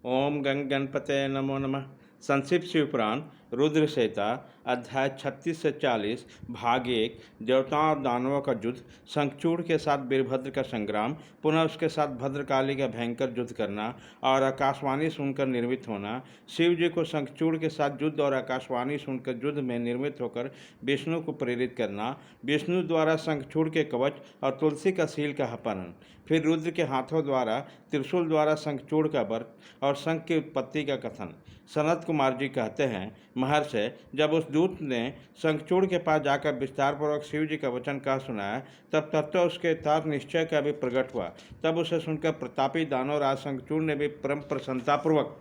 ओम गंग गणपते नमो नमः। संक्षिप्त शिवपुराण रुद्र संहिता अध्याय 36 से 40 भाग 1। देवताओं और दानवों का युद्ध, शंखचूड़ के साथ वीरभद्र का संग्राम, पुनः उसके साथ भद्रकाली का भयंकर युद्ध करना और आकाशवाणी सुनकर निर्मित होना। शिव जी को शंखचूड़ के साथ युद्ध और आकाशवाणी सुनकर युद्ध में निर्मित होकर विष्णु को प्रेरित करना। विष्णु द्वारा शंखचूड़ के कवच और तुलसी का शील का अपहरण। फिर रुद्र के हाथों द्वारा त्रिशूल द्वारा शंखचूड़ का वध और शंख की उत्पत्ति का कथन। सनत कुमार जी कहते हैं, महर्षि, जब उस दूत ने शंखचूड़ के पास जाकर विस्तारपूर्वक शिव जी का वचन कह सुनाया, तब तत्व उसके तर्क निश्चय का भी प्रकट हुआ। तब उसे सुनकर प्रतापी दानव राज शंखचूड़ ने भी परम प्रसन्नतापूर्वक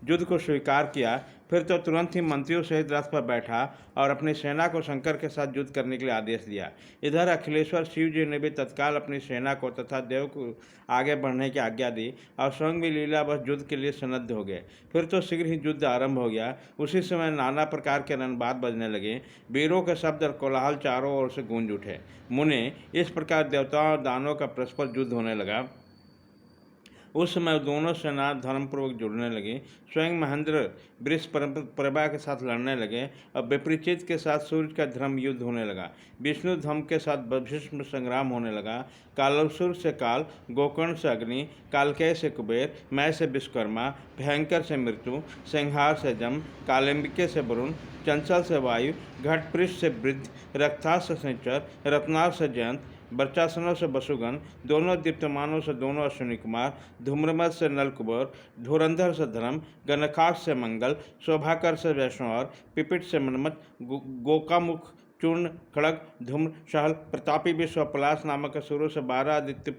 युद्ध को स्वीकार किया। फिर तो तुरंत ही मंत्रियों सहित रथ पर बैठा और अपनी सेना को शंकर के साथ युद्ध करने के लिए आदेश दिया। इधर अखिलेश्वर शिव जी ने भी तत्काल अपनी सेना को तथा देव को आगे बढ़ने की आज्ञा दी और स्वयं भी लीलावश युद्ध के लिए सन्नद्ध हो गए। फिर तो शीघ्र ही युद्ध आरंभ हो गया। उसी समय नाना प्रकार के रणबाद बजने लगे। वीरों के शब्द और कोलाहल चारों ओर से गूंज उठे। मुने, इस प्रकार देवताओं और दानवों का परस्पर युद्ध होने लगा। उस समय दोनों सेना धर्मपूर्वक जुड़ने लगी। स्वयं महेंद्र वृष प्रभा के साथ लड़ने लगे और विपरीचित के साथ सूर्य का धर्म युद्ध होने लगा। विष्णु धर्म के साथ भीष्म संग्राम होने लगा। कालसुर से काल, गोकर्ण से अग्नि, कालकेय से कुबेर, मय से विश्वकर्मा, भयंकर से मृत्यु, संहार से जम, कालिंबिके से वरुण, चंचल से वायु, घटपृष्ठ से वृद्ध, रक्तास से संचर, रत्नार से जयंत, वर्चासनों से वसुगन, दोनों दीप्तमानों से दोनों अश्विनी कुमार, धूम्रमत से नलकुबर, धुरंधर से धर्म, गणकाश से मंगल, शोभाकर से वैष्णवर, पिपिट से मनमत, गोकामुख, चूर्ण, खड़ग, धूम्र, सहल, प्रतापी विश्व, पलाश नामक असुरों से 12 आदित्य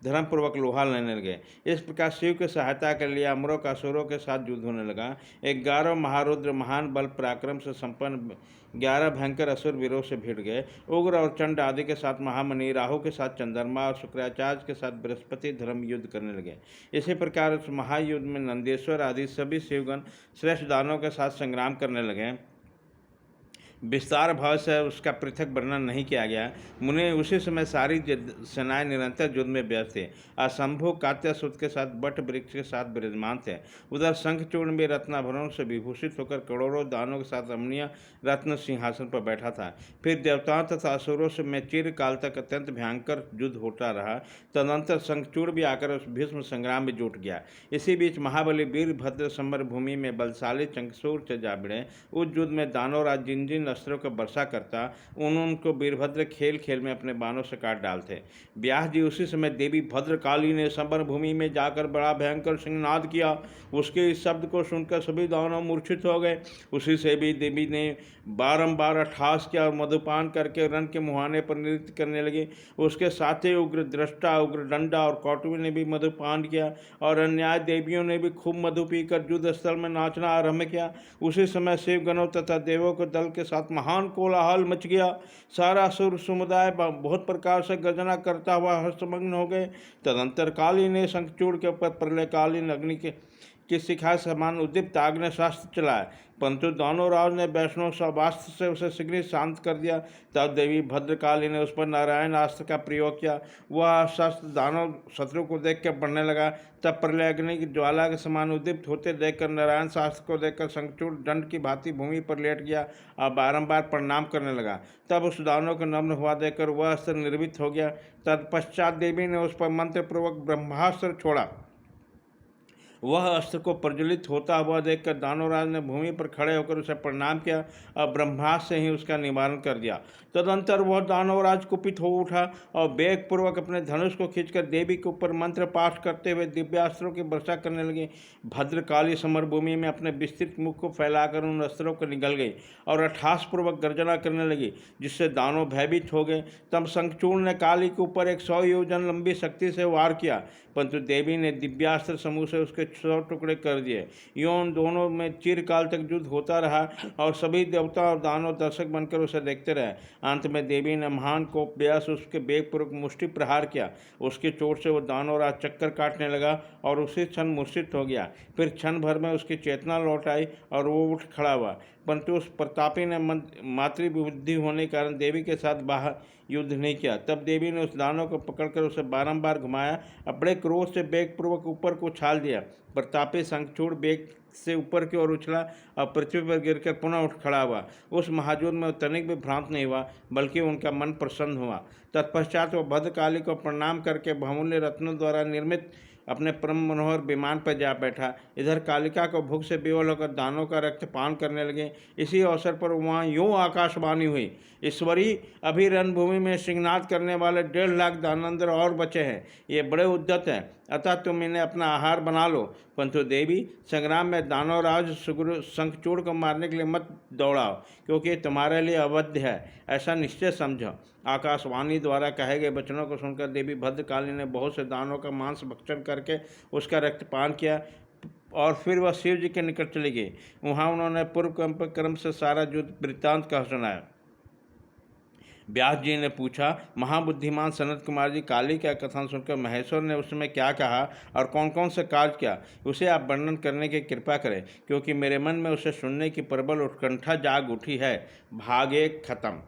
धर्मपूर्वक लोहा लेने लगे। इस प्रकार शिव की सहायता के लिए अमरों का असुरों के साथ युद्ध होने लगा। 11 महारुद्र महान बल पराक्रम से संपन्न 11 भयंकर असुर वीरों से भिड़ गए। उग्र और चंड आदि के साथ महामणि, राहु के साथ चंद्रमा और शुक्राचार्य के साथ बृहस्पति धर्म युद्ध करने लगे। इसी प्रकार उस महायुद्ध में नंदेश्वर आदि सभी शिवगण श्रेष्ठ दानों के साथ संग्राम करने लगे। विस्तार भाव से उसका पृथक वर्णन नहीं किया गया। मुने, उसी समय सारी सेनाएं निरंतर युद्ध में व्यस्त थे। असंभु कात्यासुत के साथ बट वृक्ष के साथ विराजमान थे। उधर शंखचूर्ण में रत्नाभरणों से विभूषित होकर करोड़ों दानों के साथ रमणीय रत्न सिंहासन पर बैठा था। फिर देवताओं तथा असुरों से में चिरकाल तक अत्यंत भयंकर युद्ध होता रहा। तदनंतर शंखचूड़ भी आकर उस भीष्म संग्राम में जुट गया। इसी बीच महाबली वीरभद्र समर भूमि में बलशाली शंखचूड़ से जा भिड़े। उस युद्ध में दानव राज जिन जिन अस्त्रों को वर्षा करता, उनको वीरभद्र खेल खेल में अपने बाणों से काट डालते। व्यास जी उसी समय देवी भद्रकाली ने समर भूमि में जाकर बड़ा भयंकर सिंहनाद किया। उसके इस शब्द को सुनकर सभी दानव मूर्छित हो गए। उसी से भी देवी ने बारंबार अट्ठास किया और मधुपान करके रण के मुहाने पर नृत्य करने लगे। उसके साथ ही उग्र दृष्टा, उग्र डंडा और कौटुवी ने भी मधुपान किया और अन्याय देवियों ने भी खूब मधु पीकर युद्ध स्थल में नाचना आरंभ किया। उसी समय शिवगणों तथा देवों के दल के साथ महान कोलाहल मच गया। सारा असुर समुदाय बहुत प्रकार से गर्जना करता हुआ हर्षमग्न हो गए। तदंतर काली ने शंखचूड़ के ऊपर प्रलयकालीन अग्नि की शिखा समान उद्दीप्त आग ने शास्त्र चलाया, परंतु दोनों राज ने वैष्णव शवास्त्र से उसे शीघ्र शांत कर दिया। तब देवी भद्रकाली ने उस पर नारायण अस्त्र का प्रयोग किया। वह शस्त्र दानव शत्रु को देखकर बढ़ने लगा। तब प्रलय अग्नि की ज्वाला के समान उद्दीप्त होते देखकर नारायण शास्त्र को देखकर शंखचूड़ दंड की भांति भूमि पर लेट गया और बारंबार प्रणाम करने लगा। तब उस दानव को नम्र हुआ देखकर वह अस्त्र निर्मित हो गया। तत्पश्चात देवी ने उस पर मंत्रपूर्वक ब्रह्मास्त्र छोड़ा। वह अस्त्र को प्रज्वलित होता हुआ देखकर दानवराज ने भूमि पर खड़े होकर उसे प्रणाम किया और ब्रह्मास्त्र से ही उसका निवारण कर दिया। तदंतर वह दानवराज कुपित हो उठा और वेगपूर्वक अपने धनुष को खींचकर देवी के ऊपर मंत्र पाठ करते हुए दिव्यास्त्रों की वर्षा करने लगे। भद्रकाली समर भूमि में अपने विस्तृत मुख को फैलाकर उन अस्त्रों को निगल गई और अट्ठासपूर्वक गर्जना करने लगी, जिससे दानव भयभीत हो गए। तब शंखचूड़ ने काली के ऊपर 100 योजन लंबी शक्ति से वार किया, परंतु देवी ने दिव्यास्त्र समूह से उसके 100 टुकड़े कर दिए। यूं दोनों में चिरकाल तक युद्ध होता रहा और सभी देवता और दानव दर्शक बनकर उसे देखते रहे। अंत में देवी ने महान कोप व्यास उसके वेगपूर्वक मुष्टि प्रहार किया। उसकी चोट से वो दानवराज चक्कर काटने लगा और उसी क्षण मूर्छित हो गया। फिर क्षण भर में उसकी चेतना लौट आई और वो उठ खड़ा हुआ। परंतु उस प्रतापी ने मातृबुद्धि होने के कारण देवी के साथ बाहर युद्ध नहीं किया। तब देवी ने उस दानव को पकड़कर उसे बारंबार घुमाया और बड़े क्रोध से वेगपूर्वक ऊपर को उछाल दिया। प्रतापी शंखचूड़ वेग से ऊपर की ओर उछला और पृथ्वी पर गिरकर पुनः उठ खड़ा हुआ। उस महायुद्ध में तनिक भी भ्रांत नहीं हुआ, बल्कि उनका मन प्रसन्न हुआ। तत्पश्चात वह भद्रकाली को प्रणाम करके बहुमूल्य रत्नों द्वारा निर्मित अपने परम मनोहर विमान पर जा बैठा। इधर कालिका को भूख से बेवल होकर दानों का रक्त पान करने लगे। इसी अवसर पर वहाँ यूँ आकाशवाणी हुई, ईश्वरी, अभी रणभूमि में सिंहनाद करने वाले 1.5 लाख दानंदर और बचे हैं। ये बड़े उद्यत हैं, अतः तुम इन्हें अपना आहार बना लो। परंतु देवी, संग्राम में दानवराज शंखचूड़ को मारने के लिए मत दौड़ाओ, क्योंकि ये तुम्हारे लिए अवध्य है, ऐसा निश्चय समझो। आकाशवाणी द्वारा कहे गए वचनों को सुनकर देवी भद्रकाली ने बहुत से दानों का मांस भक्षण करके उसका रक्तपान किया और फिर वह शिव जी के निकट चली गई। वहाँ उन्होंने पूर्व क्रम से सारा युद्ध वृत्तांत कह सुनाया। व्यास जी ने पूछा, महाबुद्धिमान सनत कुमार जी, काली का कथन सुनकर महेश्वर ने उस समय क्या कहा और कौन कौन से कार्य किया, उसे आप वर्णन करने की कृपा करें, क्योंकि मेरे मन में उसे सुनने की प्रबल उत्कंठा जाग उठी है। भाग 1 खत्म।